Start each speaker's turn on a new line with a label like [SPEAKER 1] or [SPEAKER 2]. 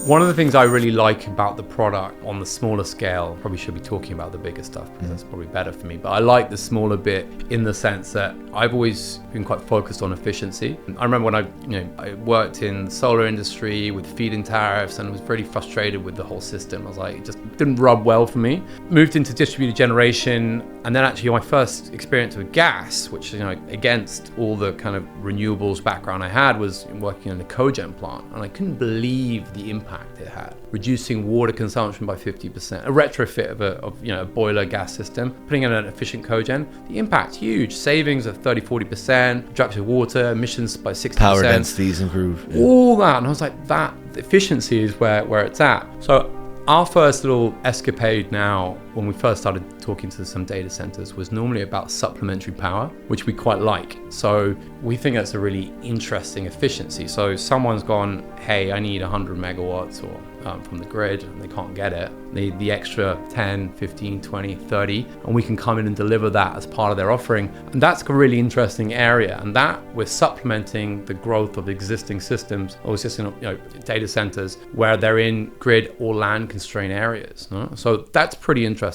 [SPEAKER 1] One of the things I really like about the product on the smaller scale, probably should be talking about the bigger stuff because that's probably better for me, but I like the smaller bit in the sense that I've always been quite focused on efficiency. I remember when I worked in the solar industry with feed-in tariffs and was really frustrated with the whole system. I was like, it just didn't rub well for me. Moved into distributed generation, and then actually my first experience with gas, which against all the kind of renewables background I had, was working in a cogen plant, and I couldn't believe the impact it had. Reducing water consumption by 50%, a retrofit of a boiler gas system, putting in an efficient cogen, the impact's huge. Savings of 30-40%, reduction of water, emissions by 60%.
[SPEAKER 2] Power densities improve. Yeah.
[SPEAKER 1] All that, and I was like, that efficiency is where it's at. So our first little escapade now, when we first started talking to some data centers, was normally about supplementary power, which we quite like. So we think that's a really interesting efficiency. So someone's gone, hey, I need 100 megawatts from the grid, and they can't get it. They need the extra 10, 15, 20, 30, and we can come in and deliver that as part of their offering. And that's a really interesting area. And that we're supplementing the growth of existing systems, or just data centers where they're in grid or land constrained areas. No? So that's pretty interesting.